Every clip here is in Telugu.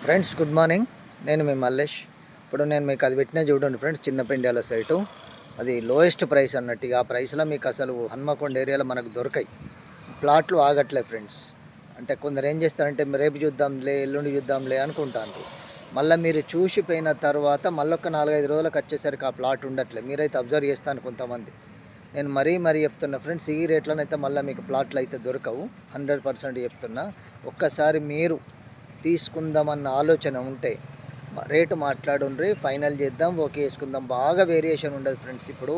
Friends good morning. నేను మీ మల్లేష్. ఇప్పుడు నేను మీకు అది పెట్టినా చూడండి ఫ్రెండ్స్, చిన్న పెండ్యాల సైటు. అది లోయెస్ట్ ప్రైస్ అన్నట్టు. ఆ ప్రైస్లో మీకు అసలు హన్మకొండ ఏరియాలో మనకు దొరకాయి ప్లాట్లు. ఆగట్లేదు ఫ్రెండ్స్. అంటే కొందరు ఏం చేస్తారంటే రేపు చూద్దాంలే, ఎల్లుండి చూద్దాంలే అనుకుంటారు. మళ్ళీ మీరు చూసిపోయిన తర్వాత మళ్ళొక 4-5 రోజులకు వచ్చేసరికి ఆ ప్లాట్ ఉండట్లేదు. మీరైతే అబ్జర్వ్ చేస్తాను కొంతమంది. నేను మరీ చెప్తున్నా ఫ్రెండ్స్, ఈ రేట్లనైతే మళ్ళీ మీకు ప్లాట్లు అయితే దొరకవు. 100% చెప్తున్నా. ఒక్కసారి మీరు తీసుకుందామన్న ఆలోచన ఉంటే రేటు మాట్లాడుండ్రి, ఫైనల్ చేద్దాం, ఓకే వేసుకుందాం. బాగా వేరియేషన్ ఉండదు ఫ్రెండ్స్. ఇప్పుడు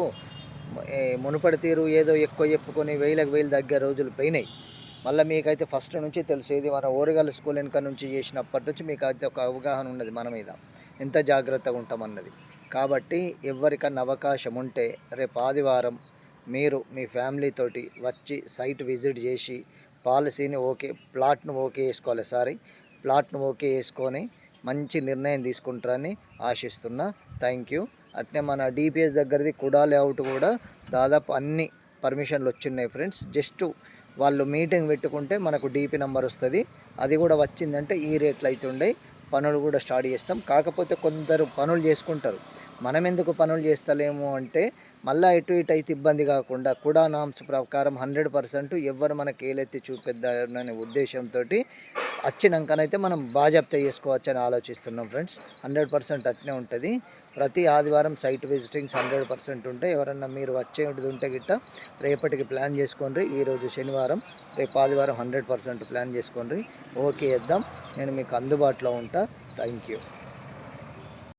మునుపటి తీరు ఏదో ఎక్కువ చెప్పుకొని 1000 దగ్గర రోజులు పోయినాయి. మళ్ళీ మీకైతే ఫస్ట్ నుంచి తెలుసు, ఇది మన ఓరగల్ స్కూల్ వెనుక నుంచి చేసినప్పటి నుంచి మీకు అయితే ఒక అవగాహన ఉన్నది మన మీద, ఎంత జాగ్రత్తగా ఉంటామన్నది. కాబట్టి ఎవరికన్నా అవకాశం ఉంటే రేపు ఆదివారం మీరు మీ ఫ్యామిలీతోటి వచ్చి సైట్ విజిట్ చేసి పాలసీని ఓకే, ప్లాట్ను ఓకే చేసుకోవాలి. ప్లాట్ను ఓకే చేసుకొని మంచి నిర్ణయం తీసుకుంటారని ఆశిస్తున్నా. Thank you. అట్నే మన డిపిఎస్ దగ్గరది కుడా లేఅవుట్ కూడా దాదాపు అన్ని పర్మిషన్లు వచ్చినాయి ఫ్రెండ్స్. జస్ట్ వాళ్ళు మీటింగ్ పెట్టుకుంటే మనకు డీపీ నెంబర్ వస్తుంది. అది కూడా వచ్చిందంటే ఈ రేట్లు అయితే ఉండే పనులు కూడా స్టార్ట్ చేస్తాం. కాకపోతే కొందరు పనులు చేసుకుంటారు, మనం ఎందుకు పనులు చేస్తలేము అంటే మళ్ళీ ఇటు అయితే ఇబ్బంది కాకుండా కూడా నామ్స్ ప్రకారం 100% ఎవరు మనకి ఏలెత్తి చూపిద్దామనే ఉద్దేశంతో వచ్చినాకనైతే మనం బాజాప్తా చేసుకోవచ్చు అని ఆలోచిస్తున్నాం ఫ్రెండ్స్. 100% అట్నే ఉంటుంది. ప్రతి ఆదివారం సైట్ విజిటింగ్స్ 100% ఉంటాయి. ఎవరన్నా మీరు వచ్చేది ఉంటే గిట్ట రేపటికి ప్లాన్ చేసుకోండి. ఈరోజు శనివారం, రేపు ఆదివారం 100% ప్లాన్ చేసుకోండి. ఓకే చేద్దాం. నేను మీకు అందుబాటులో ఉంటా. Thank you.